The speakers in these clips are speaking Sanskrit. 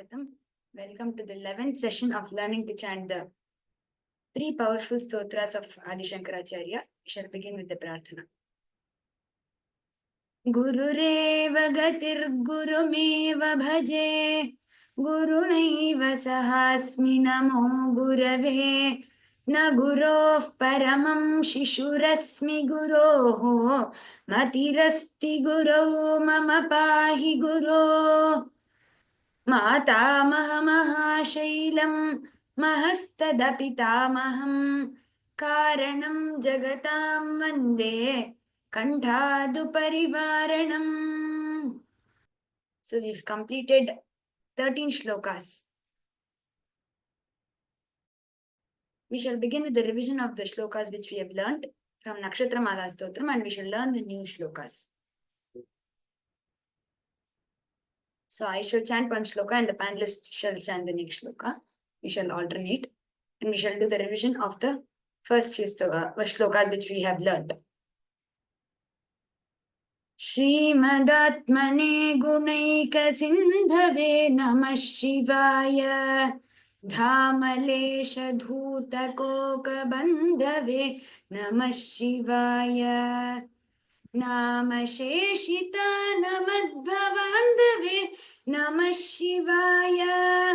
Swagatam. Welcome to the 11th session of learning to chant the three powerful stotras of Adi Shankaracharya. We shall begin with the Prarthana. Gurureva gatir gurumeva bhaje Gurunaiva sahasmi namo gurave Na guroh paramam shishurasmi guroho Matirasti guroh mama pahi guroh मातामहमहाशैलं महस्तदपितामहं कारणं जगतां वन्दे कण्ठादुपरिवारणम्. So we've completed 13 shlokas. We shall begin with the revision of the shlokas which we have learnt from Nakshatra Mala Stotram, and we shall learn the new shlokas. So I shall chant one shloka and the panelists shall chant the next shloka. We shall alternate and we shall do the revision of the first few shlokas which we have learnt. Shrimadatmane gunaika sindhave namah shivaya Dhamalesha dhuta koka bandhave namah shivaya Namasheshita namadbhavandave Namah Shivaya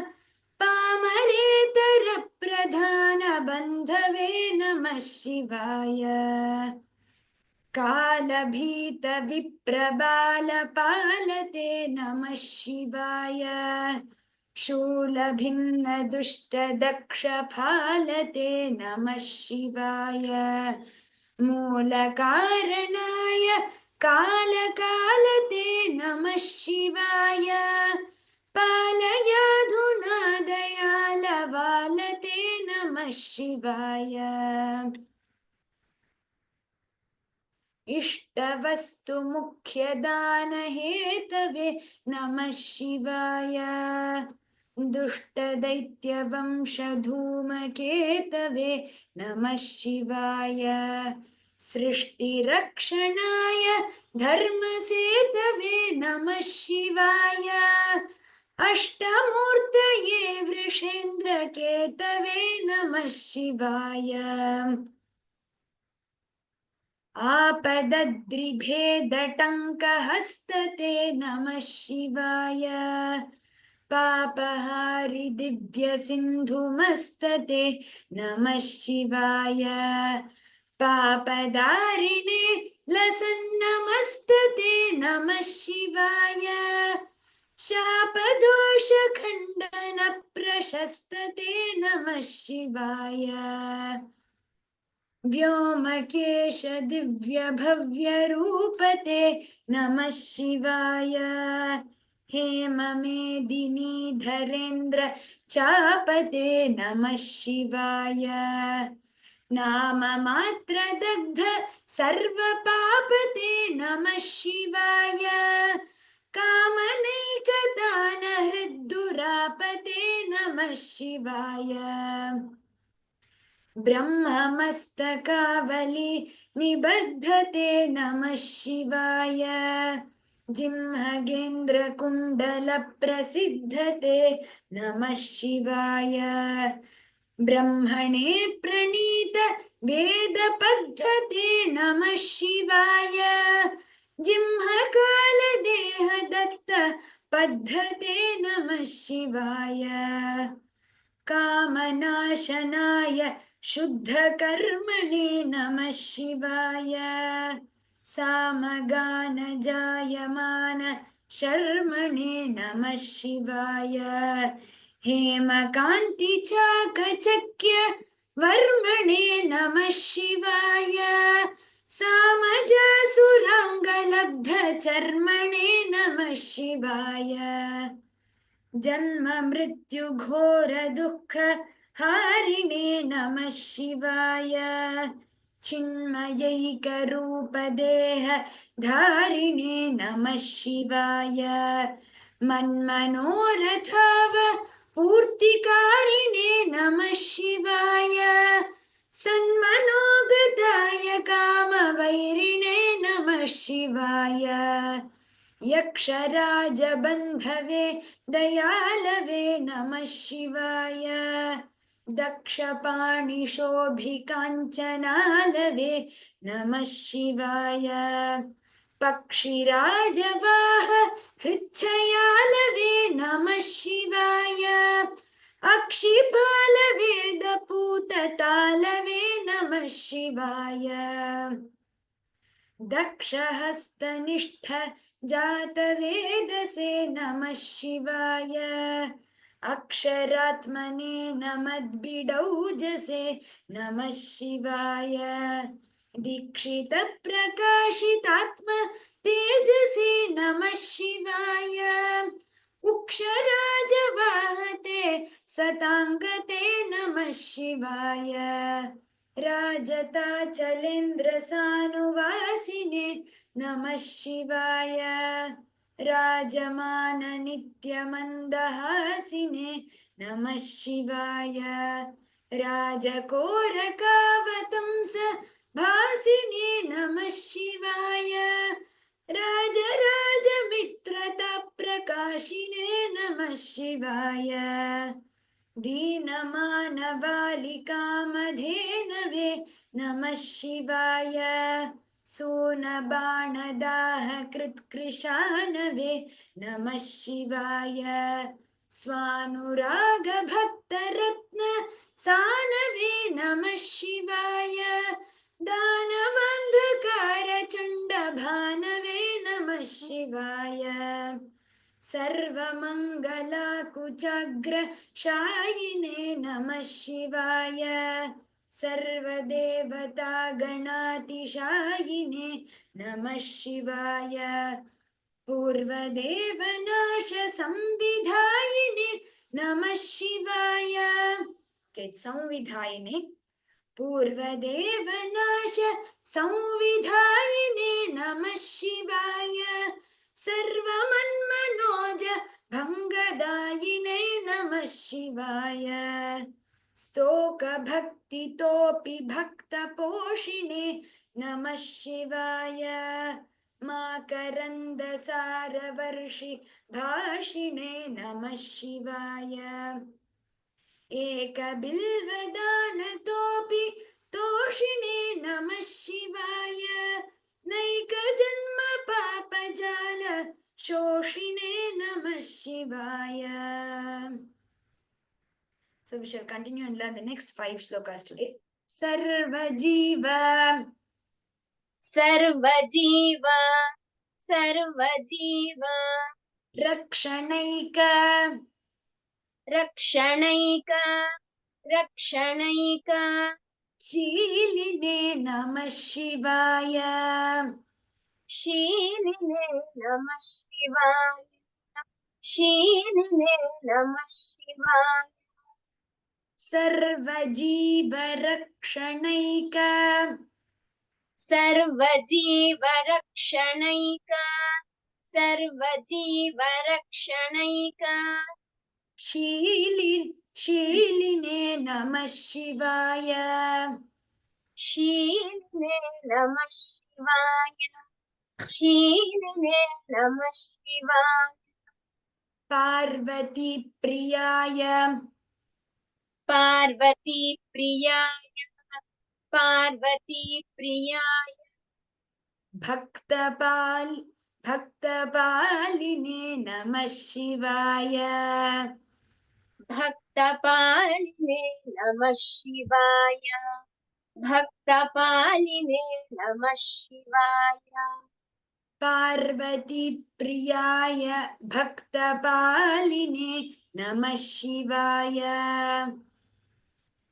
Pamaretara pradhana bandhave Namah Shivaya Kalabhita viprabala palate Namah Shivaya Shulabhinna dushta daksha phalate Namah Shivaya मूलकारणाय कालकालते नमः शिवाय पालयाधुना दयालवालते नमः शिवाय इष्टवस्तु मुख्यदानहेतवे नमः शिवाय दुष्टदैत्यवंशधूमकेतवे नमः शिवाय सृष्टिरक्षणाय धर्मसेतवे नमः शिवाय अष्टमूर्तये वृषेन्द्रकेतवे नमः शिवाय आपदद्रिभेदटङ्कहस्तते नमः शिवाय पापहारि दिव्यसिन्धुमस्तते नमः शिवाय पापदारिणे लसन्नमस्तते नमः शिवाय शापदोषखण्डनप्रशस्तते नमः शिवाय व्योमकेश दिव्यभव्यरूपते नमः शिवाय हेममेदिनी धरेन्द्र चापते नमः शिवाय नाममात्रदग्ध सर्वपापते नमः शिवाय कामनैकदानहृद्दुरापते नमः शिवाय ब्रह्ममस्तकावली निबद्धते नमः शिवाय जिह्मगेन्द्रकुण्डलप्रसिद्धते नमः शिवाय ब्रह्मणे प्रणीत वेदपद्धते नमः शिवाय जिह्मकालदेहदत्त पद्धते नमः शिवाय कामनाशनाय शुद्धकर्मणे नमः शिवाय सामगानजायमान शर्मणे नमः शिवाय हेमकान्तिचाकचक्य वर्मणे नमः शिवाय सामजासुराङ्गलब्धचर्मणे नमः शिवाय जन्म मृत्यु घोर दुःख हारिणे नमः शिवाय चिन्मयैकरूपदेह धारिणे नमः शिवाय मन्मनोरथाव पूर्तिकारिणे नमः शिवाय सन्मनोगताय कामवैरिणे नमः शिवाय यक्षराजबन्धवे दयालवे नमः शिवाय दक्षपाणिशोभिकाञ्चनालवे नमः शिवाय पक्षिराजवाह हृच्छयालवे नमः शिवाय अक्षिपालवेदपूततालवे नमः शिवाय दक्षहस्तनिष्ठ जातवेदसे नमः शिवाय अक्षरात्मने नमद्बिडौजसे नमः शिवाय दीक्षितप्रकाशितात्म तेजसे नमः शिवाय उक्षराजवाहते सताङ्गते नमः शिवाय राजताचलेन्द्रसानुवासिने नमः शिवाय राजमाननित्यमन्दहासिने नमः शिवाय राजकोरकावतंस भासिने नमः शिवाय राजराजमित्रताप्रकाशिने नमः शिवाय दीनमानबालिकामधेनवे नमः शिवाय सूनबाणदाहकृत्कृशानवे नमः शिवाय स्वानुरागभक्तरत्न सानवे नमः शिवाय दानवान्धकारचण्डभानवे नमः शिवाय सर्वमङ्गलाकुचाग्रशायिने नमः शिवाय सर्वदेवतागणातिशायिने नमः शिवाय पूर्वदेवनाशसंविधायिने नमः शिवाय संविधायिने पूर्वदेवनाश संविधायिने नमः शिवाय सर्वमन्मनोज भङ्गदायिने नमः शिवाय स्तोकभक्तितोऽपि भक्तपोषिणे नमः शिवाय माकरन्दसारवर्षि भाषिणे नमः शिवाय एकबिल्वदानतोऽपि तोषिणे नमः शिवाय नैकजन्म पापजाल शोषिणे नमः शिवाय. So we shall continue and learn the next 5 shlokas today. Sarvajiva सर्वजीवा सर्वजीवा रक्षणैका रक्षणैका रक्षणैका शीलिने नमः शिवाय शीलिने नमः शिवाय शीलिने नमः शिवाय सर्वजीवरक्षणैका सर्वजीवरक्षणैका सर्वजीवरक्षणैका शीलिने नमः शिवाय शीलिने नमः शिवाय शीलिने नमः शिवाय पार्वती प्रियाय पार्वती प्रियाय पार्वती प्रियाय भक्तपालिने नमः शिवाय भक्तपालिने नमः शिवाय भक्तपालिने नमः शिवाय पार्वती प्रियाय भक्तपालिने नमः शिवाय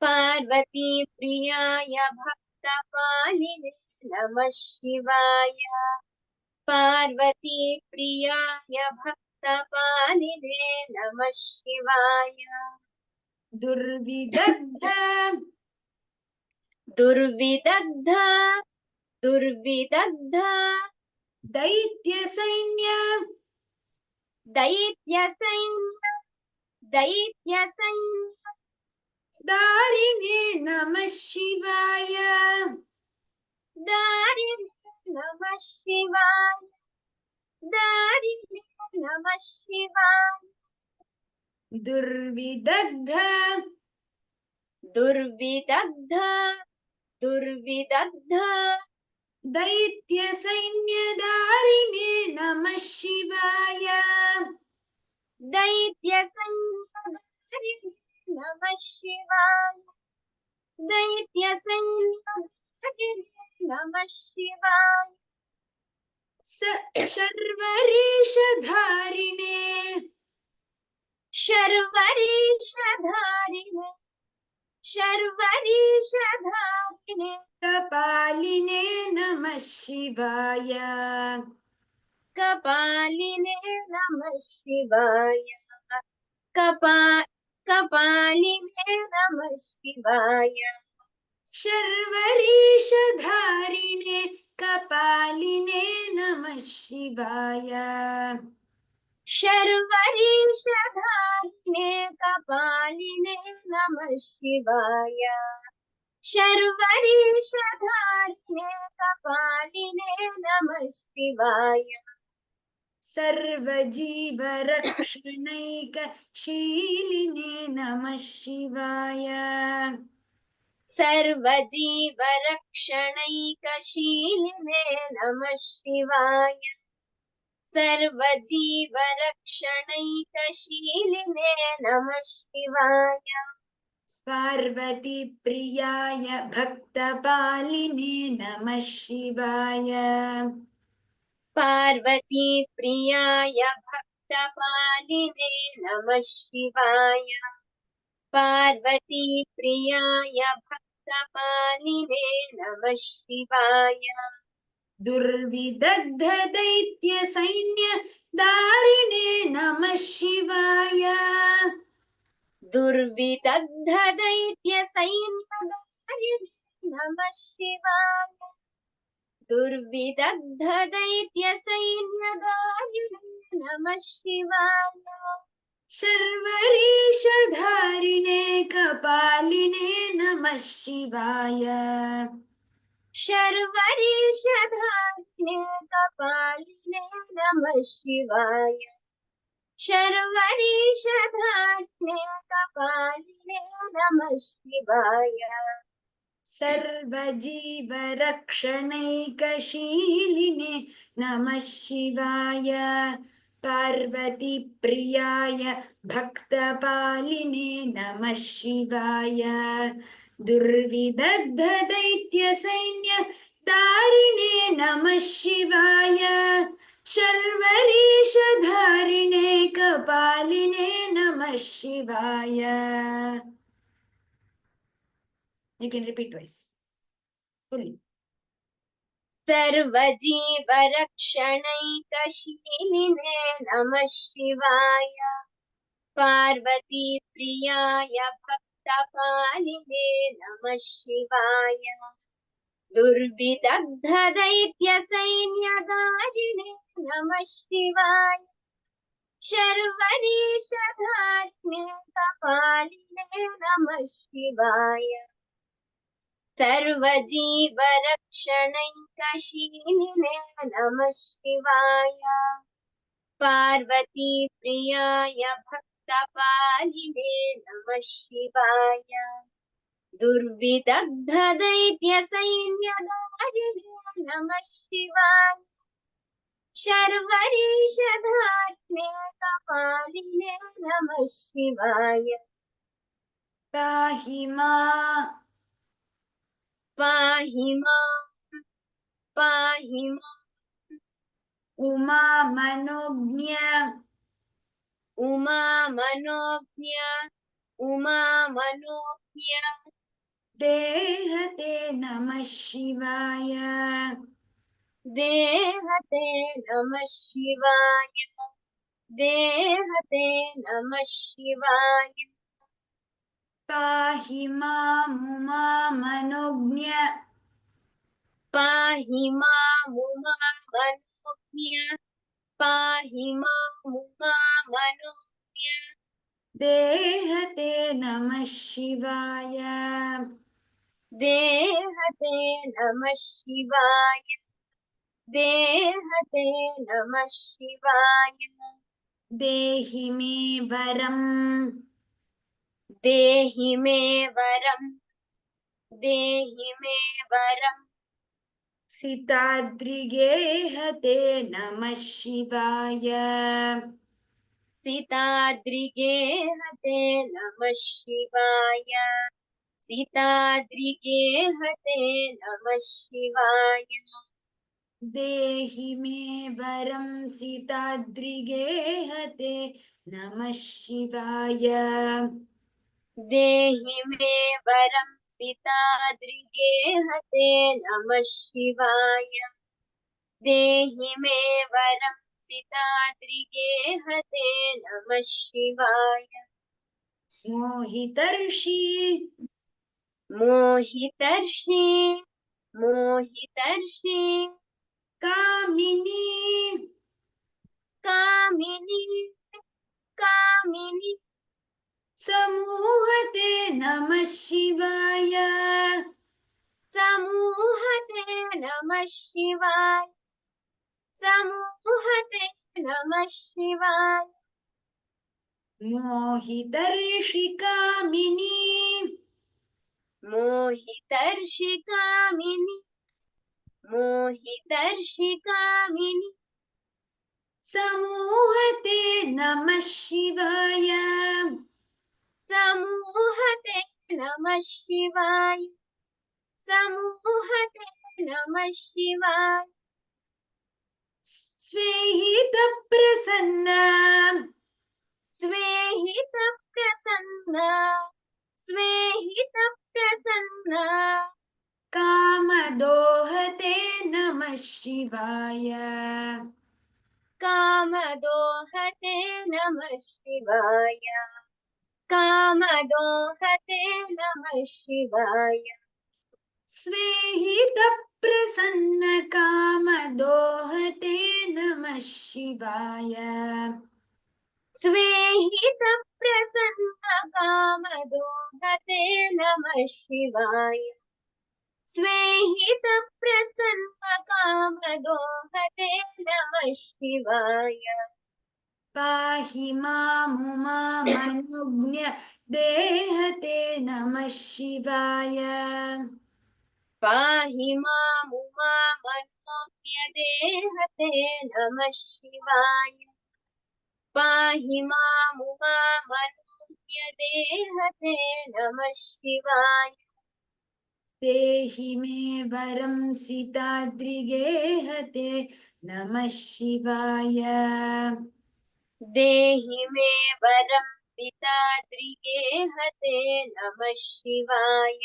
पार्वती प्रियाय भक्तपालिने नमः शिवाय पार्वती प्रियाय भक्तपालिने नमः शिवाय दुर्विदग्ध दुर्विदग्ध दुर्विदग्ध दैत्यसैन्य दैत्यसैन्य दैत्यसैन्य दारिणे नमः शिवाय दारिणे नमः शिवाय दारिणे नमः शिवाय दुर्विदग्ध दुर्विदग्ध दुर्विदग्ध दैत्यसैन्यधारिणे नमः शिवाय दैत्यसंहारिणे नमः शिवाय दैत्यसंहारिणे नमः शिवाय शर्वरीशधारिणे शर्वरीशधारिणे शर्वरीशधारिणे कपालिने नमः शिवाय कपालिने नमः शिवाय कपालिने नमः शिवाय शर्वरीशधारिणे कपालिने नमः शिवाय शर्वरीशधारिणे कपालिने नमः शिवाय शर्वरीशधारिणे कपालिने नमः शिवाय सर्वजीवरक्षणैकशीलिने नमः शिवाय सर्वजीवरक्षणैकशीलिने नमः शिवाय सर्वजीवरक्षणैकशीलिने नमः शिवाय पार्वतीप्रियाय भक्तपालिने नमः शिवाय पार्वतीप्रियाय भक्तपालिने नमः शिवाय पार्वतीप्रियाय भक्तपालिने नमः शिवाय दुर्विदग्ध दैत्यसैन्यधारिणे नमः शिवाय दुर्विदग्ध दैत्यसैन्यधारिणे नमः शिवाय दुर्विदग्ध दैत्यसैन्यधारिणे नमः शिवाय शर्वरीशधारिणे कपालिने नमः शिवाय शर्वरीशधारिणे कपालिने नमः शिवाय शर्वरीशधारिणे कपालिने नमः शिवाय सर्वजीवरक्षणैकशीलिने नमः शिवाय पार्वतीप्रियाय भक्तपालिने नमः शिवाय दुर्विदग्ध दैत्यसैन्यधारिणे नमः शिवाय शर्वरीशधारिणे कपालिने नमः शिवाय. You can repeat twice. Fully. सर्वजीवरक्षणैकशीलिने नमः शिवाय पार्वतीप्रियाय भक्तपालिने नमः शिवाय दुर्विदग्ध दैत्यसैन्यधारिणे नमः शिवाय शर्वरीशधारिणे कपालिने नमः शिवाय सर्वजीवरक्षणैकशीलिने नमः शिवाय पार्वतीप्रियाय भक्तपालिने नमः शिवाय दुर्विदग्ध दैत्यसैन्यधारिणे नमः शिवाय शर्वरीशधारिणे कपालिने नमः शिवाय पाहि मां पाहि मां पाहि मां उमा मनोज्ञ उमा मनोज्ञ देहते नमः शिवाय देहते नमः शिवाय देहते नमः शिवाय पाहि मां उमा मनोज्ञ पाहि मामुमा मनोज्ञ पाहि मामुमा मनोज्ञ देहते नमः शिवाय देहते नमः शिवाय देहते नमः शिवाय देहि मे वरम् देहि मे वरम् देहि मे वरम् सिताद्रिगेहते नमः शिवाय सीताद्रिगेहते नमः शिवाय सीताद्रिगेहते नमः शिवाय देहि मे वरं सिताद्रिगेहते नमः शिवाय देहि मे वरं सीताद्रिगेहते नमः शिवाय देहि मे वरं सीताद्रिगेहते नमः शिवाय मोहितर्षि मोहितर्षि मोहितर्षि कामिनी कामिनी कामिनी समूहते नमः शिवाय समूहते नमः शिवाय समूहते नमः शिवाय मोहितर्षि कामिनी मोहितर्षि कामिनी मोहितर्षि कामिनी समूहते नमः शिवाय समूहते नमः शिवाय समूहते नमः शिवाय स्वेहित प्रसन्न स्वेहित प्रसन्न स्वेहित प्रसन्न कामदोहते नमः शिवाय कामदोहते नमः शिवाय कामदोहते नमः शिवाय स्वेहित प्रसन्न कामदोहते नमः शिवाय स्वेहित प्रसन्न कामदोहते नमः शिवाय स्वेहित प्रसन्न कामदोहते नमः शिवाय पाहि मामुमामनुज्ञ देहते नमः शिवाय पाहि मामुमामनोज्ञ देहते नमः शिवाय पाहि मामुमामनोज्ञ देहते नमः शिवाय देहि मे वरं सिताद्रिगेहते नमः शिवाय देहि मे वरं पिताद्रिगेहते नमः शिवाय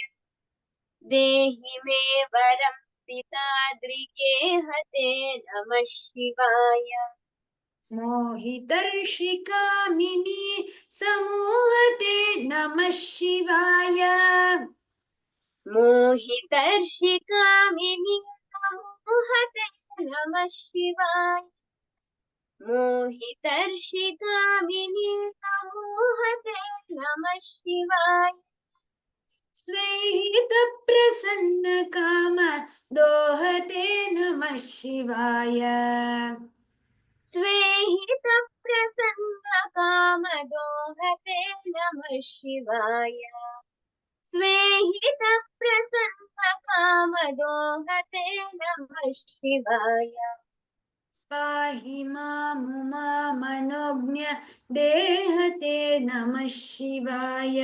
देहि मे वरं पिताद्रिगेहते नमः शिवाय मोहितर्षि कामिनी समूहते नमः शिवाय मोहितर्षि कामिनी समूहते नमः शिवाय मोहितर्षि कामिनी समूहते नमः शिवाय स्वेहित प्रसन्न काम दोहते नमः शिवाय स्वेहित प्रसन्न कामदोहते नमः शिवाय स्वेहित प्रसन्न कामदोहते नमः शिवाय पाहि मामुमामनोज्ञ देहते नमः शिवाय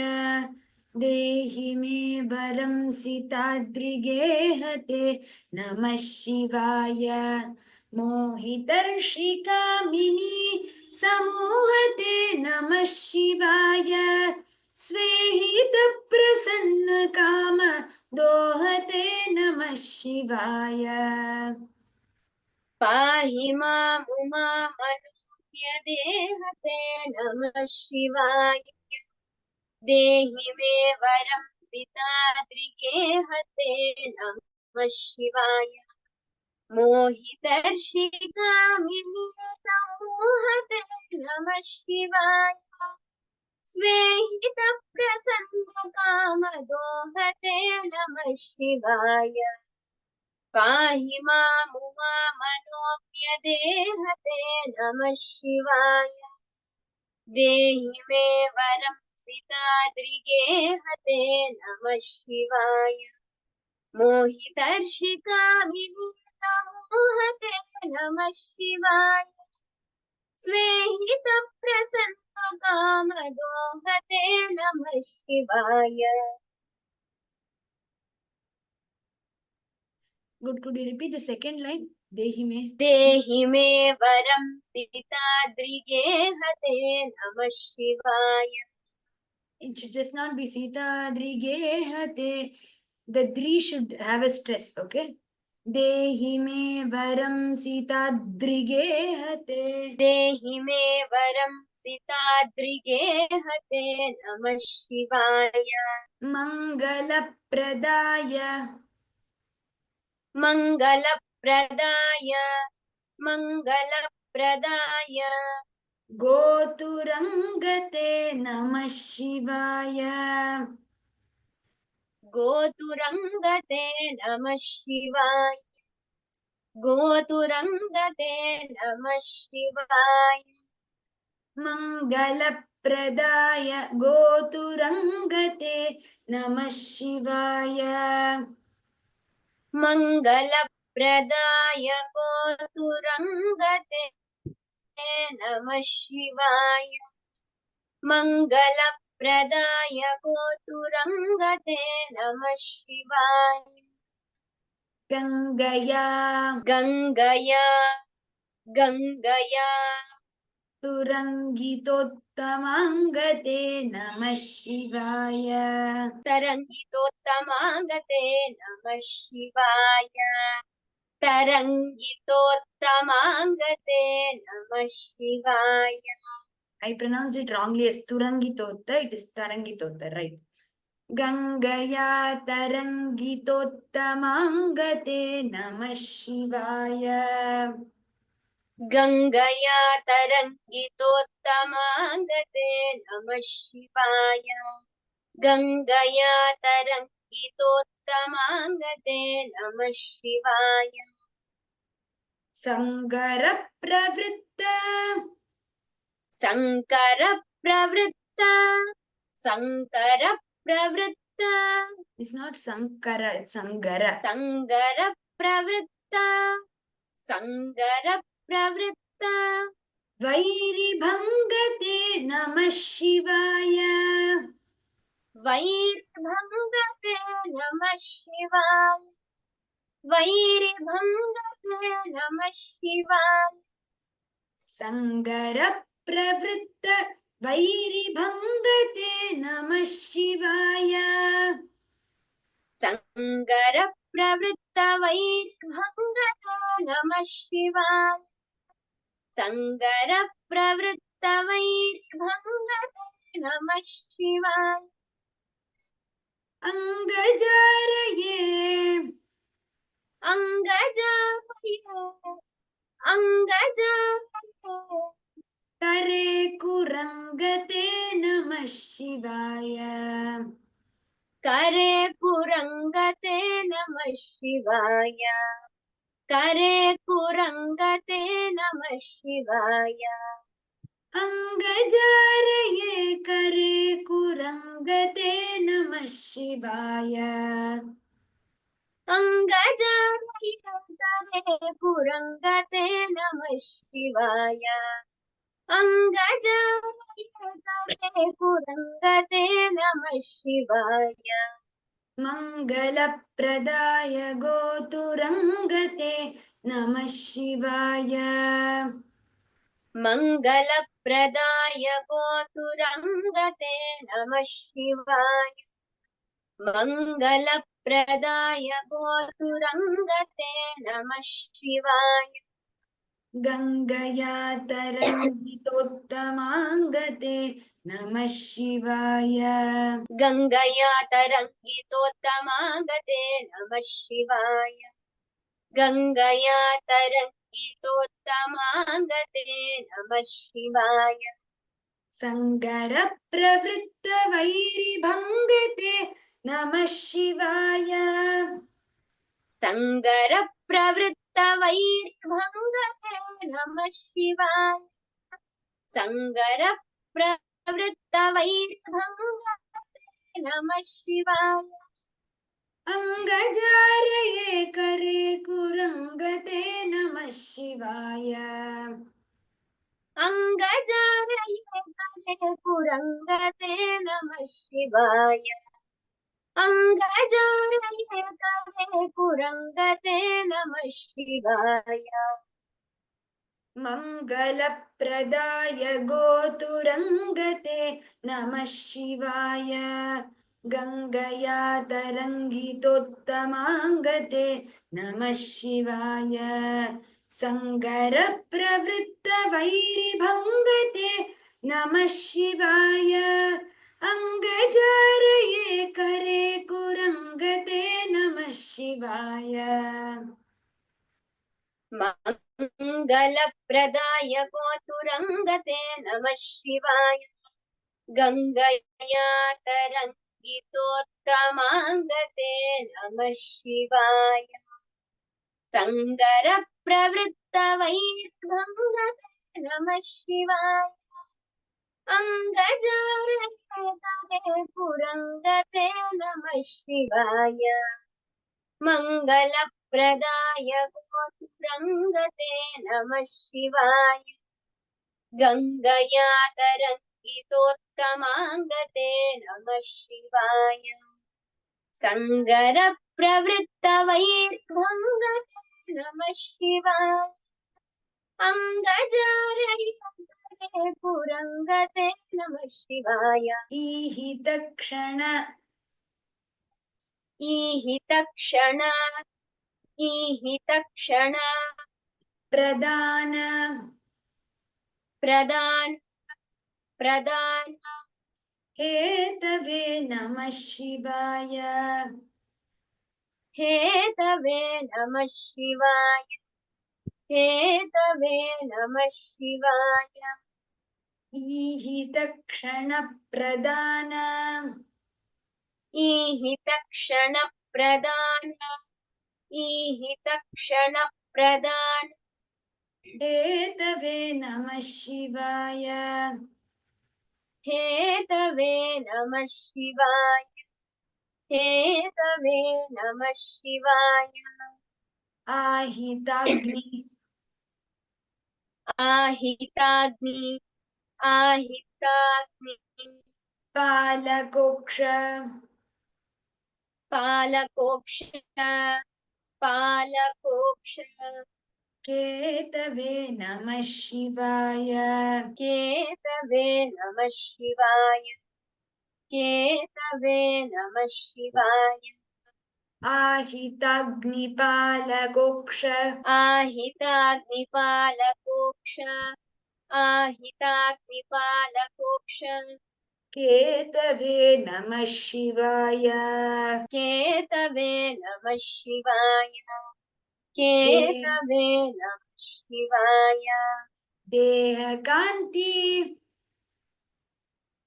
देहि मे वरं सिताद्रिगेहते नमः शिवाय मोहितर्षि कामिनी समूहते नमः शिवाय स्वेहित प्रसन्न काम दोहते नमः शिवाय पाहि मामुमामनोज्ञ देहते नमः शिवाय देहि मे वरं सिताद्रिगेहते नमः शिवाय मोहितर्षि कामिनी समूहते नमः शिवाय स्वेहित प्रसन्न कामदोहते नमः शिवाय पाहि मामुमामनोज्ञ देहते नमः शिवाय देहि मे वरं सिताद्रिगेहते नमः शिवाय मोहितर्षिकामिनीतमोहते नमः शिवाय स्वेहितप्रसन्नकामदोहते नमः शिवाय Good. Could you repeat the second line? Dehi me. देहि मे वरं सीताद्रिगेहते नमः शिवाय It should just not be Sita Drigehate. The Dri should have a stress, okay? Dehi me varam Sita Drigehate. देहि मे वरं सीताद्रिगेहते नमः शिवाय Mangalapradaya. मङ्गलप्रदाय मङ्गलप्रदाय Goturangate Namah Shivaya. गोतुरङ्गते नमः शिवाय गोतुरङ्गते नमः शिवाय Mangalapradaya Goturangate Namah Shivaya. मङ्गलप्रदाय गोतुरङ्गते नमः शिवाय मङ्गलप्रदाय गोतुरङ्गते नमः शिवाय Gangaya गङ्गया गङ्गया Turangitottamangate Namah Shivaya. तरङ्गितोत्तमागते नमः शिवाय तरङ्गितोत्तमागते नमः शिवाय I pronounced it wrongly as Turangitotta. It is Tarangitotta, right? Gangaya Tarangitottamangate Namah Shivaya. गङ्गया तरङ्गितोत्तमागते नमः शिवाय गङ्गया तरङ्गितोत्तमागते नमः शिवाय Sangara Pravritta. शङ्करप्रवृत्ता शङ्करप्रवृत्ता It's not Sankara, it's Sangara. सङ्गरप्रवृत्ता सङ्गरप्रवृत्ता Vairibhangate Namah Shivaya. वैर्भङ्गते नमः शिवाय वैर्भङ्गते नमः शिवाय Sangara Pravritta Vairibhangate Namah Shivaya. सङ्गरप्रवृत्त वैर्भङ्गते नमः शिवाय सङ्गरप्रवृत्त वैर्भङ्गते नमः शिवाय Angajaraye. अङ्गजाय अङ्गजाय Kare Kurangate Namah Shivaya. करे कुरङ्गते नमः शिवाय करे कुरङ्गते नमः शिवाय Angajaraye Kare Kurangate Namah Shivaya. अङ्गजाय करे कुरङ्गते नमः शिवाय अङ्गजाय करे कुरङ्गते नमः शिवाय Mangalapradaya Goturangate Namah Shivaya. मङ्गलप्रदाय गोतुरङ्गते नमः शिवाय मङ्गलप्रदाय गोतुरङ्गते नमः शिवाय Gangaya Tarangitottamangate Namah Shivaya. गङ्गया तरङ्गितोत्तमागते नमः शिवाय गङ्गया तरङ्गितोत्तमागते नमः शिवाय Sangara Pravritta Vairibhangate Namah Shivaya. सङ्गरप्रवृत्तवैर्भङ्गते नमः शिवाय सङ्गरप्रवृत्तवैर्भङ्गते नमः शिवाय अंगजारये करे कुरंगते नमः शिवाय अङ्गजारये करे कुरङ्गते नमः शिवाय अङ्गजारये करे कुरङ्गते नमः शिवाय मंगलप्रदाय गोतुरंगते नमः शिवाय गंगया तरंगितोत्तमांगते नमः शिवाय संगरप्रवृत्तवैरिभंगते नमः शिवाय अंगजारये करे कुरंगते नमः शिवाय मङ्गलप्रदाय गोतुरङ्गते नमः शिवाय गङ्गया तरङ्गितोत्तमाङ्गते नमः शिवाय सङ्गरप्रवृत्तवैर्भङ्गते नमः शिवाय अङ्गजारये कुरङ्गते नमः शिवाय मङ्गलप्रदाय गोतुरङ्गते नमः शिवाय गङ्गया तरङ्गितोत्तमाङ्गते नमः शिवाय सङ्गरप्रवृत्तवैर्भङ्गते नमः शिवाय अङ्गजारये कुरङ्गते नमः शिवाय ईहितक्षण ईहितक्षण ईहितक्षण प्रदान प्रदान प्रदान हेतवे नमः शिवाय हेतवे नमः शिवाय हेतवे नमः शिवाय ईहितक्षण प्रदान ईहितक्षण प्रदान ईहितक्षण प्रदान हेतवे नमः शिवाय हेतवे नमः शिवाय हेतवे नमः शिवाय आहिताग्नि आहिताग्नि आहिताग्नि पालकोक्ष पालकोक्ष पालकोक्ष केतवे नमः शिवाय केतवे नमः शिवाय केतवे नमः शिवाय आहिताग्निपालकोक्ष आहिताग्निपालकोक्ष आहिताग्निपालकोक्ष केतवे नमः शिवाय केतवे नमः शिवाय केतवे नमः शिवाय देहकान्ति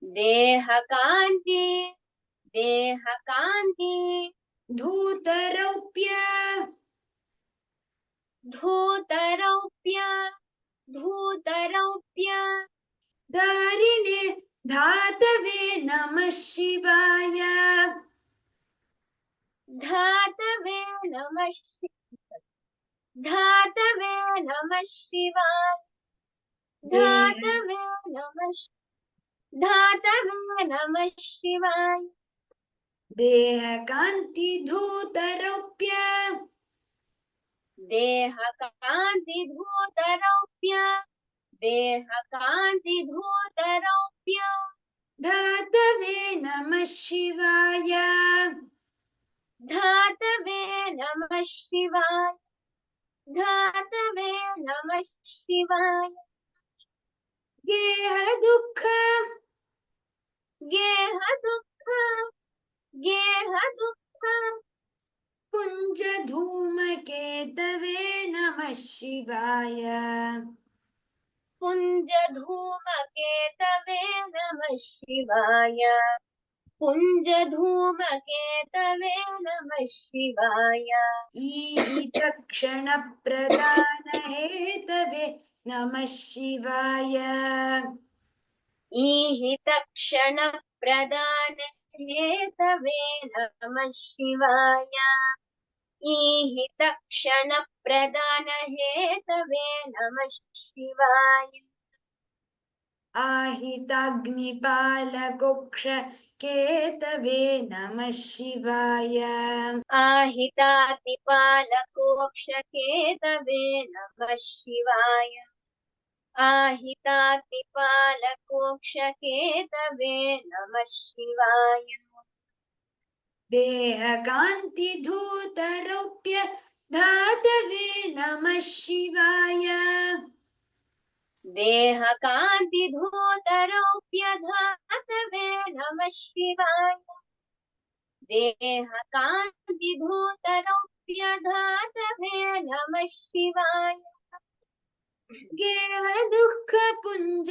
देहकान्ति देहकान्ति धूतरौप्य धूतरौप्य धूतरौप्य धारिणे धातवे नमः शिवाय धातवे नमः धातवे नमः शिवाय धातवे नमः धातवे नमः शिवाय देहकान्ति धूतरौप्य देहकान्ति धूतरौप्य देहकान्ति धूतरौप्य धातवे नमः शिवाय धातवे नमः शिवाय धातवे नमः शिवाय गेह दुःख गेह दुःख गेह दुःख पुञ्ज धूमकेतवे नमः शिवाय पुञ्ज धूमकेतवे नमः शिवाय पुञ्जधूमकेतवे नमः शिवाय ईहितक्षणप्रदानहेतवे नमः शिवाय ईहितक्षणप्रदानहेतवे नमः शिवाय ईहितक्षणप्रदानहेतवे नमः शिवाय आहिताग्निपालकोक्ष केतवे नमः शिवाय आहिताग्निपालकोक्षकेतवे नमः शिवाय आहिताग्निपालकोक्षकेतवे नमः शिवाय देहकान्तिधूतरौप्य धातवे नमः शिवाय देहकान्तिधूतरौप्यधातवे नमः शिवाय देहकान्तिधूतरौप्यधातवे नमः शिवाय गेहदुःखपुञ्ज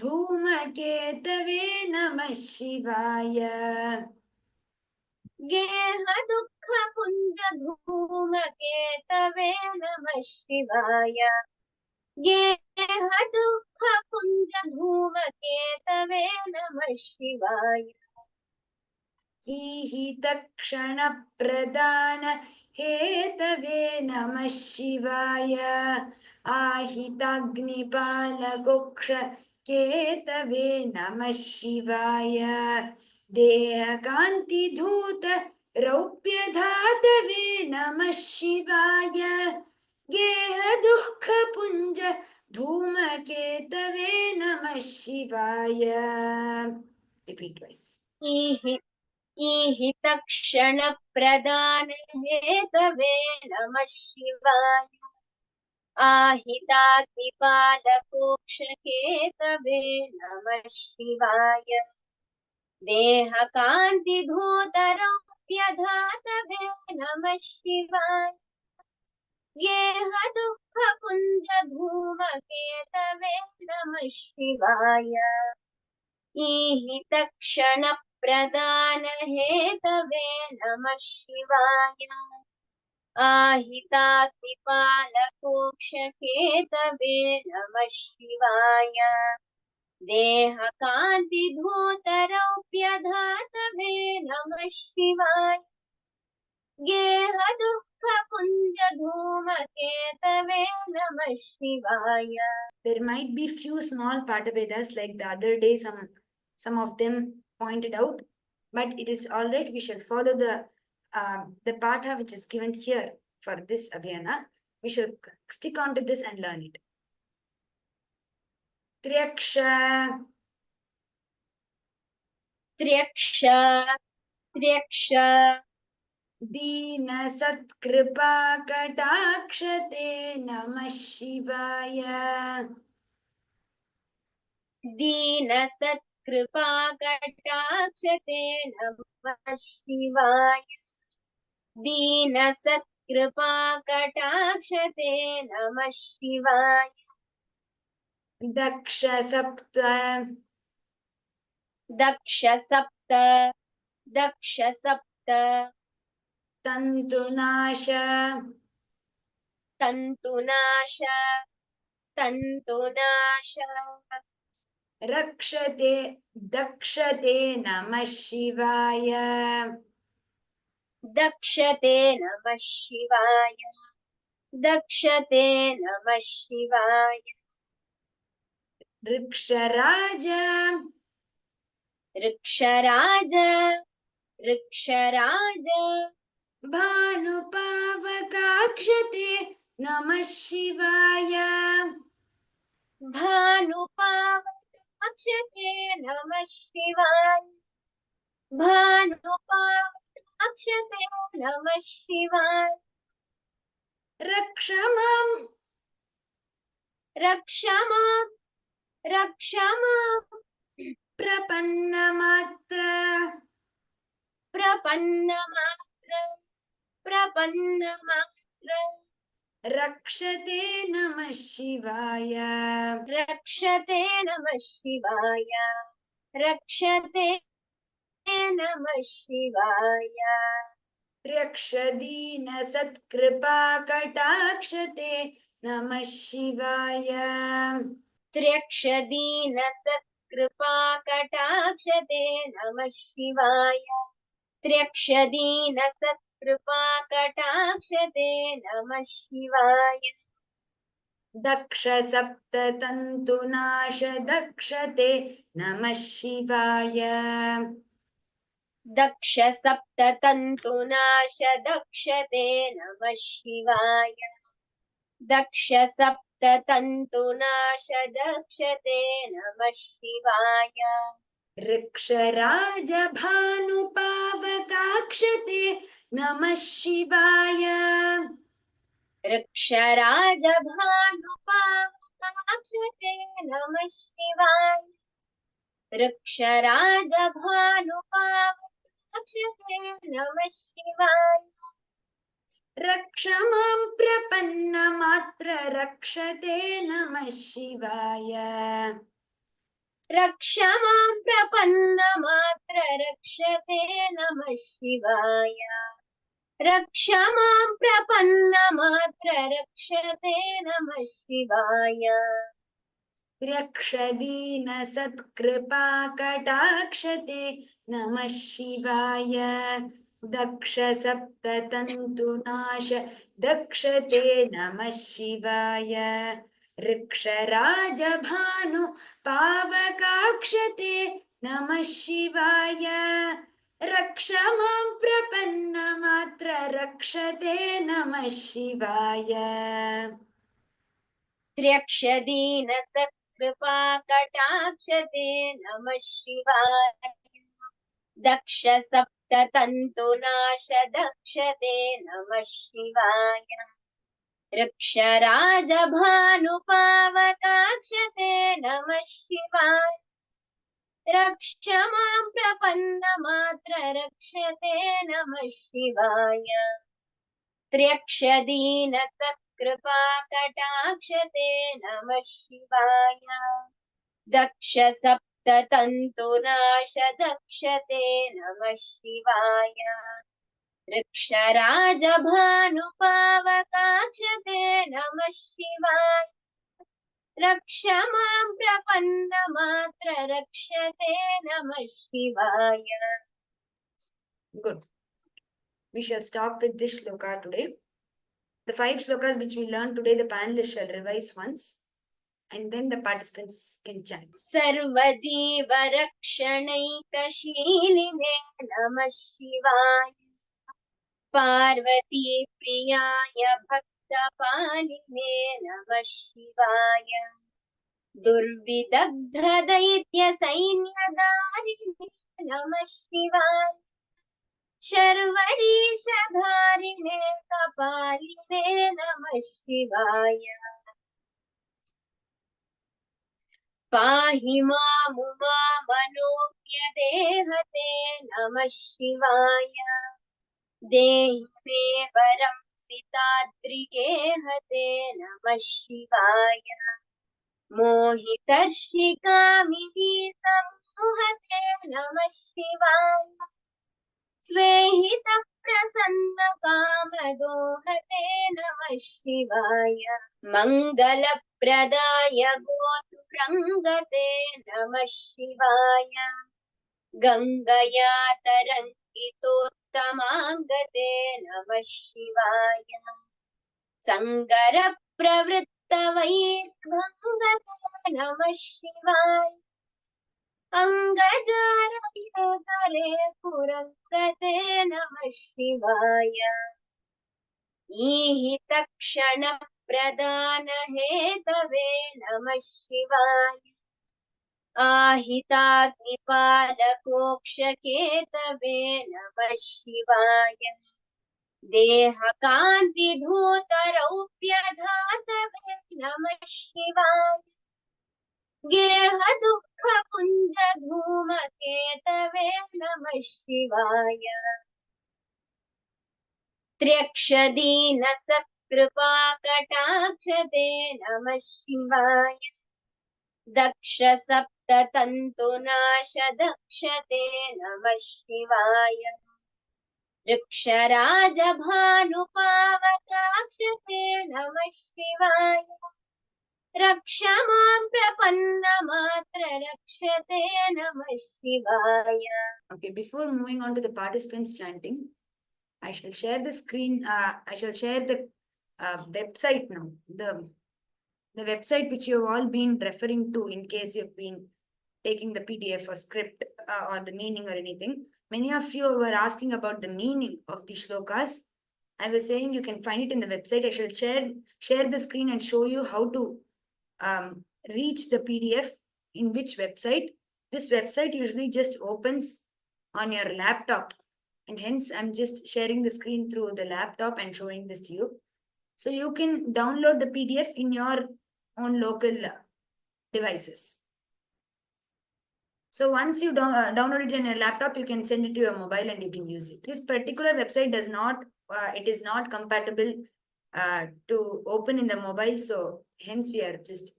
धूमकेतवे नमः शिवाय गेहदुःखपुञ्जधूमकेतवे नमः शिवाय गेहदुःखपुञ्जधूमकेतवे नमः शिवाय ईहितक्षणप्रदान हेतवे नमः शिवाय आहिताग्निपालकोक्ष केतवे नमः शिवाय देहकान्तिधूत रौप्यधातवे नमः शिवाय गेहदुःखपुञ्ज धूमकेतवे नमः शिवाय रिपीट वाइस ईहितक्षणप्रदानहेतवे नमः शिवाय आहिताग्निपालकोक्षकेतवे नमः शिवाय देहकान्तिधूतरौप्यधातवे नमः शिवाय गेहदुःखपुञ्जधूमकेतवे नमः शिवाय ईहितक्षणप्रदानहेतवे नमः शिवाय आहिताग्निपालकोक्षकेतवे नमः शिवाय देहकान्तिधूतरौप्यधातवे नमः शिवाय गेहदुःखपुञ्जधूमकेतवे नमः शिवाय. There might be few small Patavedas like the other day, some of them pointed out, but it is all right. We shall follow the Patha which is given here for this Abhyana. We shall stick on to this and learn it. Triyaksha, त्र्यक्ष त्र्यक्ष दीन सत्कृपा कटाक्षते नमः शिवाय दीनसत्कृपाकटाक्षते नमः शिवाय दीनसत्कृपाकटाक्षते नमः शिवाय दक्ष सप्त दक्ष सप्त दक्ष सप्त तन्तुनाश तन्तुनाश तन्तुनाश रक्षते दक्षते नमः शिवाय दक्षते नमः शिवाय दक्षते नमः शिवाय ऋक्षराज ऋक्षराज ऋक्षराज भानुपावकाक्षते नमः शिवाय भानुपावकाक्षते नमः शिवाय भानुपावकाक्षते नमः शिवाय रक्ष माम् रक्ष माम् रक्ष माम् प्रपन्नमात्र प्रपन्नमात्र प्रपन्नमात्र रक्षते नमः शिवाय रक्षते नमः शिवाय रक्षते नमः शिवाय त्र्यक्षदीन सत्कृपा कटाक्षते नमः शिवाय त्र्यक्षदीन सत्कृपा कटाक्षते नमः शिवाय त्र्यक्षदीन सत्कृपा कटाक्षते नमः शिवाय दक्ष सप्ततन्तुनाश दक्षते नमः शिवाय दक्ष सप्ततन्तुनाश दक्षते नमः शिवाय दक्ष सप्ततन्तुनाश दक्षते नमः शिवाय ऋक्षराज भानुपावकाक्षते नमः शिवाय ऋक्षराज भानुपावकाक्षते नमः शिवाय ऋक्षराज भानुपावकाक्षते नमः शिवाय रक्ष मां प्रपन्नमात्र रक्षते नमः शिवाय रक्ष मां प्रपन्नमात्र रक्षते नमः शिवाय रक्ष मां प्रपन्नमात्र रक्षते नमः शिवाय रक्षदीन सत्कृपा कटाक्षते नमः शिवाय दक्ष सप्ततन्तुनाश दक्षते नमः शिवाय ऋक्षराज भानु पावकाक्षते नमः शिवाय रक्ष मां प्रपन्नमात्र रक्षते नमः शिवाय त्र्यक्षदीन सत्कृपा कटाक्षते नमः शिवाय दक्ष सप्ततन्तुनाश दक्षते नमः शिवाय ऋक्षराज भानुपावकाक्षते नमः शिवाय रक्ष मां प्रपन्नमात्र रक्षते नमः शिवाय त्र्यक्षदीन सत्कृपा कटाक्षते नमः शिवाय दक्ष सप्ततन्तुनाश दक्षते नमः शिवाय ऋक्षराज भानुपावकाक्षते नमः शिवाय रक्ष मां प्रपन्नमात्र रक्षते नमः शिवाय Good. We shall stop with this shloka today. The 5 shlokas which we learned today, the panelists shall revise once and then the participants can chant. सर्वजीवरक्षणैकशीलिने नमः शिवाय पार्वती प्रियाय भक्तपालिने नमः शिवाय दुर्विदग्ध दैत्य सैन्यधारिणे नमः शिवाय शर्वरीशधारिणे कपालिने नमः शिवाय पाहि मामुमामनोज्ञदेहते नमः शिवाय देहि मे वरं सिताद्रिगेहते नमः शिवाय मोहितर्षिकामिनी सम्मुहते नमः शिवाय स्वेहितः प्रसन्नकामदोहते नमः शिवाय मङ्गलप्रदाय गोतुरङ्गते नमः शिवाय गङ्गया तरङ्गितोत्तमाङ्गते नमः शिवाय सङ्गरप्रवृत्तवैर्भङ्गते नमः शिवाय अङ्गजारये पुरङ्गते नमः शिवाय ईहितक्षणप्रदानहेतवे नमः शिवाय आहिताग्निपालकोक्षकेतवे नमः शिवाय देहकान्तिधूतरौप्यधातवे नमः शिवाय गेहदुःखपुञ्जधूमकेतवे नमः शिवाय त्र्यक्षदीन सत्कृपा कटाक्षते नमः शिवाय दक्ष सप्ततन्तुनाश दक्षते नमः शिवाय वृक्षराज भानुपावकाक्षते नमः शिवाय रक्ष मां प्रपन्नमात्र रक्षते नमः शिवाय. Okay, before moving on to the participants chanting, I shall share the screen. I shall share the website now. The website which you have all been referring to in case you've been taking the PDF or script or the meaning or anything. Many of you were asking about the meaning of the shlokas. I was saying you can find it in the website. I shall share the screen and show you how to reach the PDF in which website. This website usually just opens on your laptop, and hence I'm just sharing the screen through the laptop and showing this to you. So you can download the PDF in your own local devices. So once you download it on your laptop, you can send it to your mobile and you can use it. This particular website does not, it is not compatible to open in the mobile. So hence we are just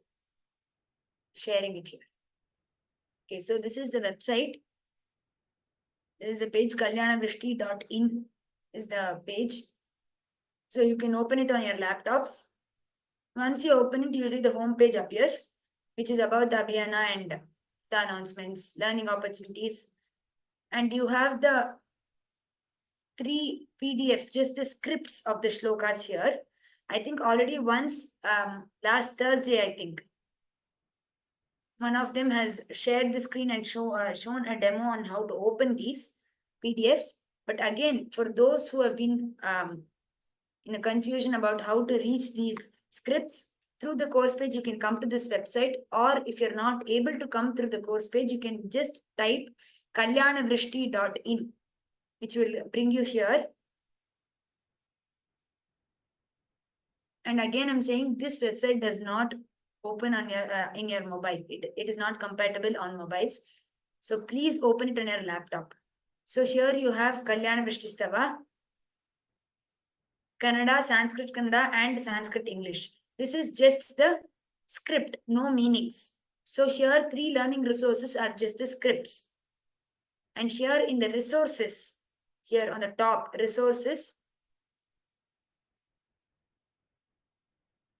sharing it here. Okay, so this is the website. This is the page kalyanavristi.in is the page. So you can open it on your laptops. Once you open it, usually the home page appears, which is about the Abhiyana and the announcements, learning opportunities. And you have the 3 PDFs, just the scripts of the shlokas here. I think already once, last Thursday, I think, one of them has shared the screen and shown a demo on how to open these PDFs. But again, for those who have been in a confusion about how to reach these scripts, through the course page, you can come to this website, or if you're not able to come through the course page, you can just type kalyanavristi.in, which will bring you here. And again, I'm saying this website does not open on your in your mobile. It is not compatible on mobiles. So please open it on your laptop. So here you have Kalyana Vishtistava, Kannada, Sanskrit Kannada, and Sanskrit English. This is just the script, no meanings. So here 3 learning resources are just the scripts. And here in the resources, here on the top, resources.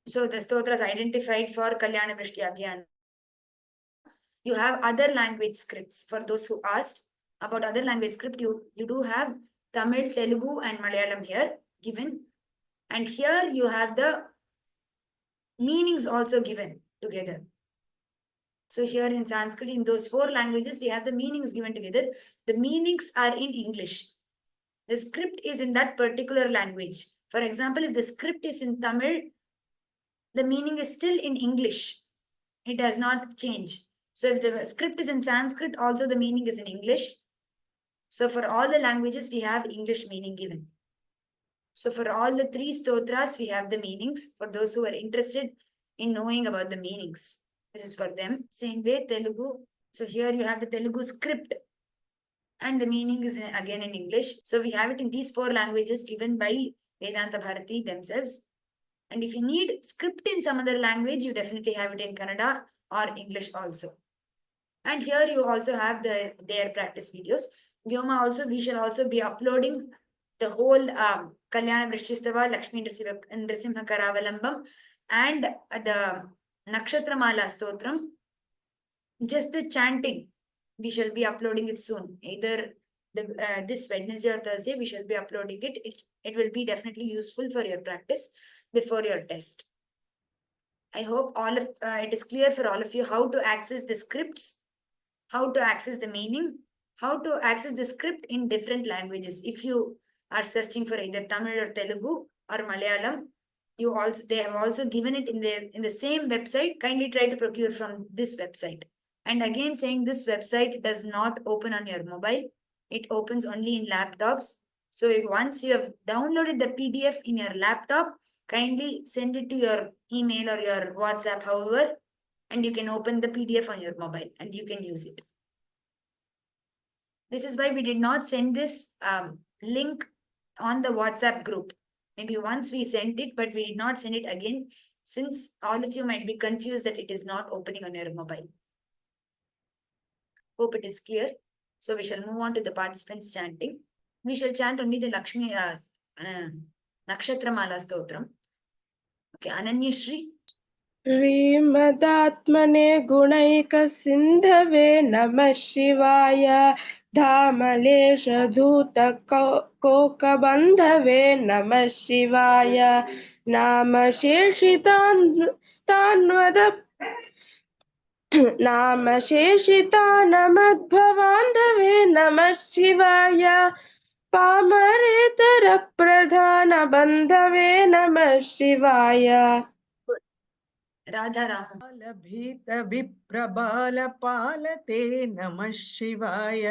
So the stotras identified for Kalyana Vrishti Abhiyan. You have other language scripts. For those who asked about other language script, you do have Tamil, Telugu, and Malayalam here given. And here you have the meanings also given together. So here in Sanskrit, in those 4 languages, we have the meanings given together. The meanings are in English. The script is in that particular language. For example, if the script is in Tamil, the meaning is still in English. It does not change. So if the script is in Sanskrit, also the meaning is in English. So for all the languages, we have English meaning given. So for all the 3 stotras, we have the meanings for those who are interested in knowing about the meanings. This is for them. Same way, Telugu. So here you have the Telugu script and the meaning is again in English. So we have it in these 4 languages given by Vedanta Bharati themselves. And if you need script in some other language, you definitely have it in Kannada or English also. And here you also have their practice videos. Vyoma also, we shall also be uploading the whole Kalyana Vrishistava, Lakshmi Nrisimha Karavalambam, and the Nakshatramala Stotram. Just the chanting, we shall be uploading it soon. Either this Wednesday or Thursday, we shall be uploading it. It will be definitely useful for your practice before your test. I hope all of it is clear for all of you how to access the scripts, how to access the meaning, how to access the script in different languages. If you are searching for either Tamil or Telugu or Malayalam, they have also given it in the same website. Kindly try to procure from this website. And again, saying this website does not open on your mobile. It opens only in laptops. So once you have downloaded the PDF in your laptop, kindly send it to your email or your WhatsApp, however, and you can open the PDF on your mobile and you can use it. This is why we did not send this link on the WhatsApp group. Maybe once we sent it, but we did not send it again. since all of you might be confused that it is not opening on your mobile. Hope it is clear. So we shall move on to the participants chanting. We shall chant only the Lakshmi Nakshatramala Stotram. Okay, Ananya Shri. श्रीमदात्मने गुणैकसिन्धवे नमः शिवाय धामलेशधूतकोकबन्धवे नमः शिवाय नामशेषितानमद्भवान्धवे नमः शिवाय पामरेतरप्रधानबन्धवे नमः शिवाय Radharam. भीत विप्रबाल पालते नमः शिवाय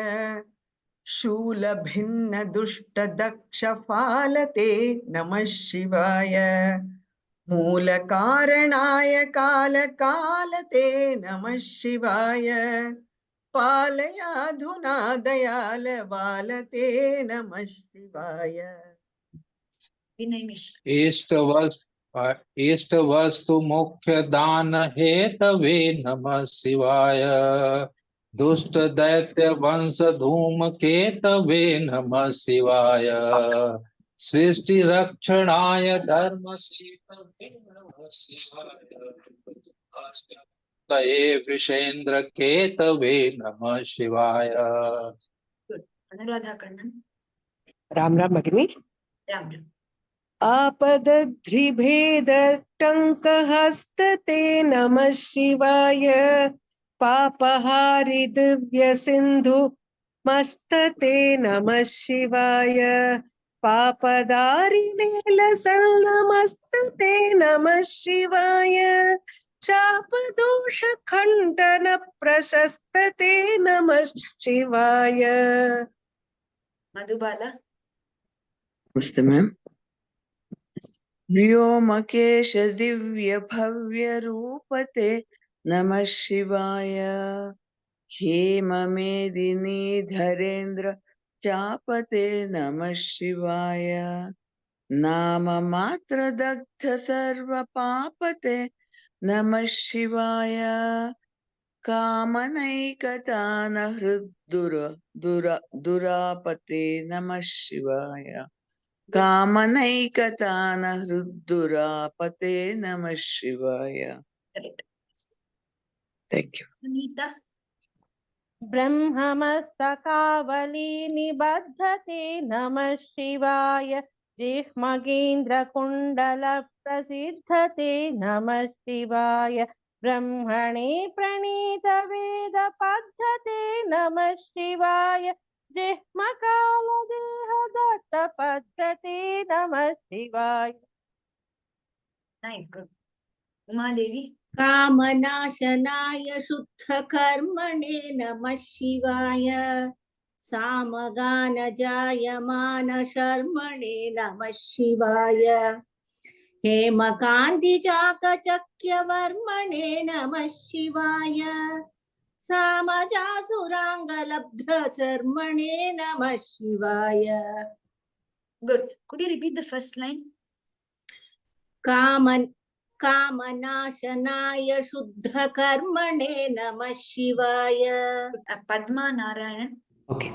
शूल भिन्न दुष्ट दक्ष फालते नमः शिवाय मूल कारणाय काल कालते नमः शिवाय पालयाधुना दयाल बालते नमः शिवाय Vinay Mishra. इष्ट वस्तु मुख्य दान हेतवे नमः शिवाय दुष्ट दैत्य वंश धूम केतवे नमः शिवाय सृष्टि रक्षणाय धर्म सेतवे नमः शिवाय तये विषेन्द्र केतवे नमः शिवाय. Good. Anuradha Kannan. Ram Ram भगिनी. Ram Ram. आपदद्रिभेदटङ्कहस्तते नमः शिवाय पापहारि दिव्य सिन्धु मस्तते नमः शिवाय पापदारिणे लसन्नमस्तते नमः शिवाय शापदोष खण्डन प्रशस्तते नमः शिवाय. Madhubala. नमस्ते मैम. व्योमकेश दिव्य भव्य रूपते नमः शिवाय हेम मेदिनी धरेन्द्र चापते नमः शिवाय नाम मात्र दग्ध सर्व पापते नमः शिवाय कामनैकतान दुरापते नमः शिवाय कामनैकतान हृद्दुरापते नमः शिवाय. Correct. Thank you. Sunita. ब्रह्ममस्तकावली निबद्धते नमः शिवाय जिह्मगेन्द्रकुण्डलप्रसिद्धते नमः शिवाय ब्रह्मणे प्रणीतवेदपद्धते नमः शिवाय जिह्मकालदेहदत्तपद्धते नमः शिवाय. Nice. Good. Uma Devi. कामनाशनाय शुद्धकर्मणे नमः शिवाय सामगानजायमान शर्मणे नमः शिवाय हेमकान्तिचाकचक्यवर्मणे नमः शिवाय सामजासुराङ्गलब्धचर्मणे नमः शिवाय. Good. Could you repeat the first line? कामनाशनाय शुद्धकर्मणे नमः शिवाय. Padma Narayanan. ओके.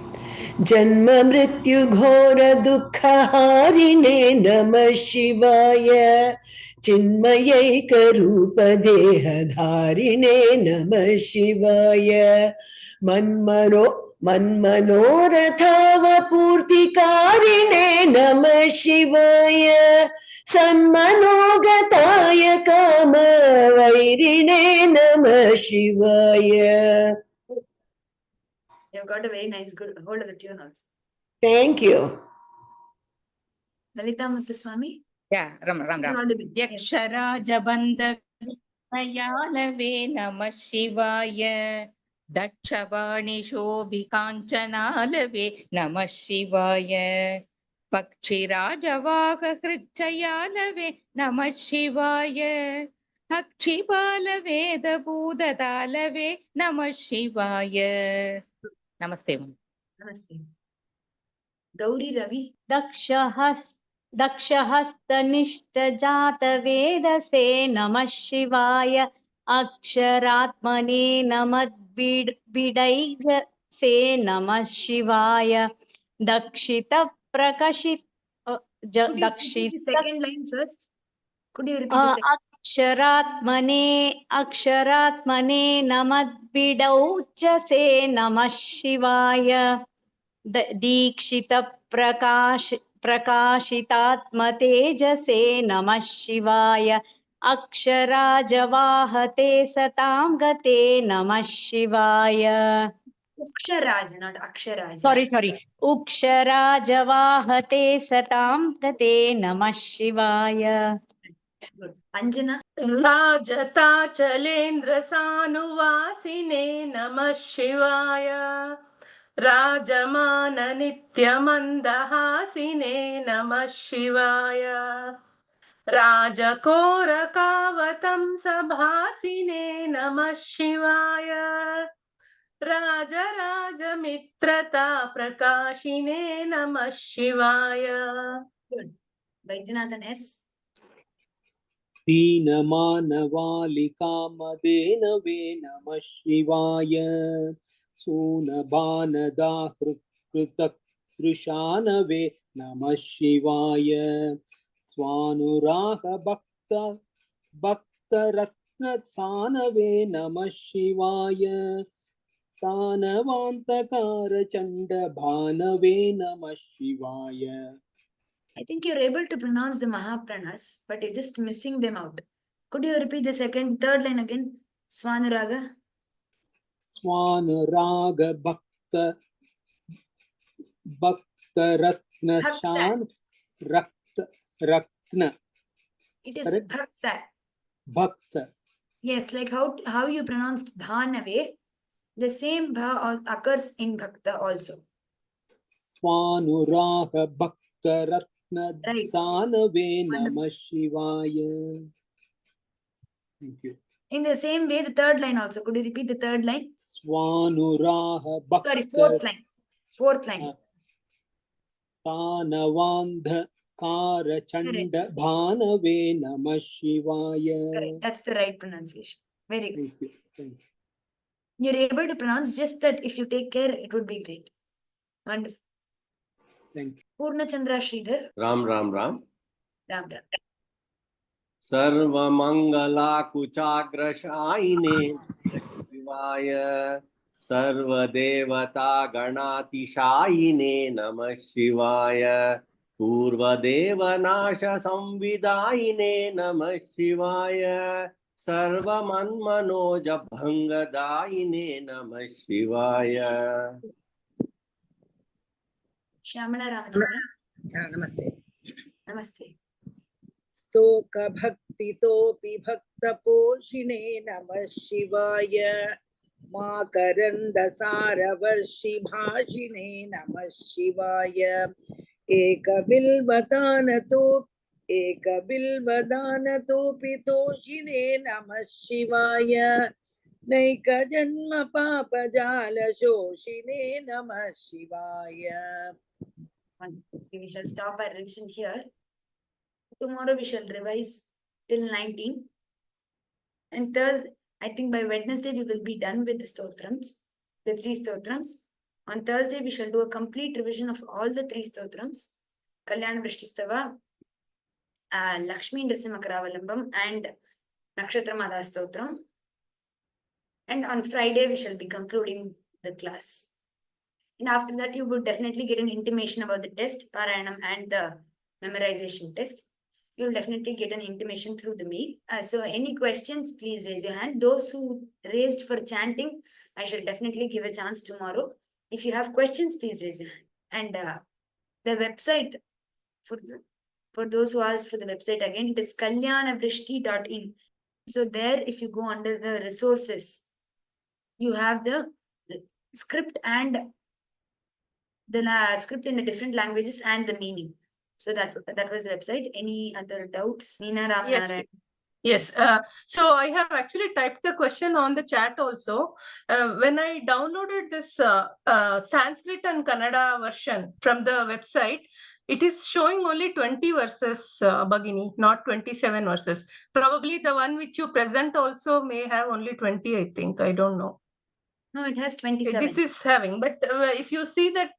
जन्म मृत्यु घोर दुःखहारिणे नमः शिवाय चिन्मयैक रूप देहधारिणे नमः शिवाय मन्मनोरथावपूर्तिकारिणे नमः शिवाय सन्मनोगताय कामवैरिणे नमः शिवाय. You've got a very nice good hold of the tune also. Thank you. Lalita Muthuswami. Yeah, Ram. You're audible. Yes. यक्षराजबन्धयालवे नमः शिवाय दक्षवाणि शोभिकाञ्चनालवे नमः शिवाय पक्षिराजवाहकृच्छयालवे नमः शिवाय अक्षिपालवेदभूततालवे नमः शिवाय. नमस्ते. Namaste. Gauri Ravi. दक्षहस्त दक्षहस्तनिष्ठजातवेदसे नमः शिवाय अक्षरात्मने नमद्भिडैजसे नमः शिवाय दक्षितप्रकशित Could you repeat the second line first? Could you repeat the second? अक्षरात्मने नमद्भिडौचसे नमः शिवाय प्रकाशितात्मतेजसे नमः शिवाय अक्षराजवाहते सतां गते नमः शिवाय Uksharaja, not Aksharaja. sorry उक्षराजवाहते सतां गते नमः शिवाय Good. Anjana. राजताचलेन्द्रसानुवासिने नमः शिवाय राजमाननित्यमन्दहासिने नमः शिवाय राजकोरकावतं सभासिने नमः शिवाय राजराजमित्रता प्रकाशिने नमः शिवाय Good. Vaidyanathan S. दीनमानवालिकामदेनवे नमः शिवाय सूनबानदाहृतकृशानवे नमः शिवाय भक्तरत्नसानवे नमः शिवाय तानवान्तकारचण्डभानवे नमः शिवाय. I think you're able to pronounce the Mahapranas, but you're just missing them out. Could you repeat the third line again? Swanuraga. Swanuraga Bhakta Ratna. It is Correct? Bhakta. Bhakta. Yes, like how you pronounced Bhanave, the same Bha occurs in Bhakta also. Swanuraga Bhakta Ratna Right. Sanave Namah Shivaya. Thank you. In the same way, the third line also. Could you repeat the third line? Swanuraha Bhakta. Sorry, fourth line. Fourth line. Tanavandha Karachanda Bhanave Namah Shivaya. Correct. That's the right pronunciation. Very good. Thank you. Thank you. You're able to pronounce, just that if you take care, it would be great. Wonderful. Thank you. Purna Chandra Sridhar. Ram. Ram Ram. Sarvamangala Kuchagrashayine Shivaya Sarvadevata Ganatishayine Namah Shivaya Purvadeva Nasha Samvidayine Namah Shivaya Sarvamanmanoja Bhangadayine Namah Shivaya. Shyamala Ramachandra. Namaste. Namaste. Stoka Bhakti Topi Bhakta Poshine Namah Shivaya Makaranda Saravarshi Bhashine Namah Shivaya Eka Bilvadana Topi Toshine Namah Shivaya Naika Janma Papa Jala Shoshine Namah Shivaya. We shall stop our revision here. Tomorrow we shall revise till 19. And Thursday, I think by Wednesday we will be done with the stotrams, the 3 stotrams. On Thursday we shall do a complete revision of all the 3 stotrams. Kalyana Vrishti-stava, Lakshmi Nrsimhakaravalamban and Nakshatramada Stotram. And on Friday we shall be concluding the class. And after that you would definitely get an intimation about the test, Parayanam and the memorization test. You'll definitely get an intimation through the mail. So any questions, please raise your hand. Those who raised for chanting, I shall definitely give a chance tomorrow. If you have questions, please raise your hand. And the website, for those who asked for the website again, it is kalyanavrishti.in. So there, if you go under the resources, you have the script and the script in the different languages and the meaning. So that was the website. Any other doubts? Meena Ramnarayan. Yes. So I have actually typed the question on the chat also. When I downloaded this Sanskrit and Kannada version from the website, it is showing only 20 verses, Bhagini, not 27 verses. Probably the one which you present also may have only 20, I think. I don't know. No, it has 27. This is having, but if you see that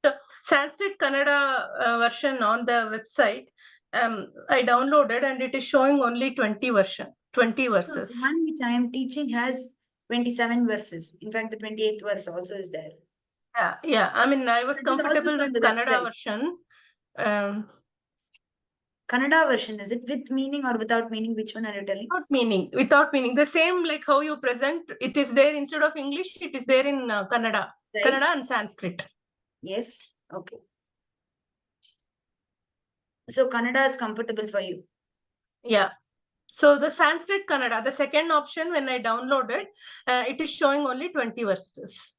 Sanskrit Kannada version on the website, I downloaded and it is showing only 20 verses. No, the one which I am teaching has 27 verses. In fact, the 28th verse also is there. Yeah. I mean, I was That is also comfortable from with the Kannada website. version. Kannada version, is it with meaning or without meaning? Which one are you telling? Without meaning. The same like how you present, it is there instead of English, it is there in Kannada. Right. Kannada and Sanskrit. Yes. Okay. So Kannada is comfortable for you. Yeah. So the Sanskrit Kannada, the second option when I downloaded, it is showing only 20 verses.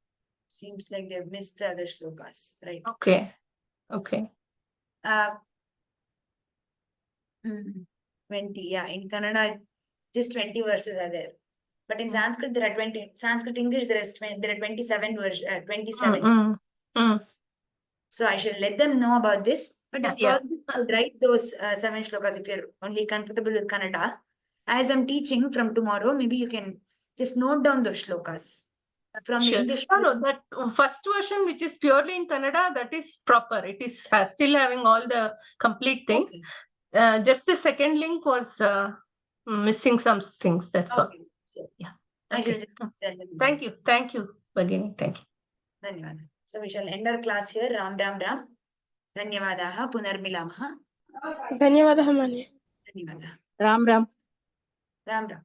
Seems like they've missed the other shlokas, right? Okay. 20, yeah. In Kannada, just 20 verses are there. But in Sanskrit, there are 20. Sanskrit English, there are 27 versions. 27. So I should let them know about this. But if possible, I would write those 7 shlokas if you're only comfortable with Kannada. As I'm teaching from tomorrow, maybe you can just note down those shlokas. From the English. No, that first version, which is purely in Kannada, that is proper. It is still having all the complete things. Okay. Just the second link was missing some things. That's all. Sure. Yeah. I shall Okay. just tell them. Thank you, Bhagini. Thank you. Dhanyavada. So we shall end our class here. Ram Ram Ram. Dhanyavadaha. Punarmilamaha. ಧನ್ಯವಾದ ಮಾನ್ಯ. Dhanyavada. Ram Ram. Ram Ram.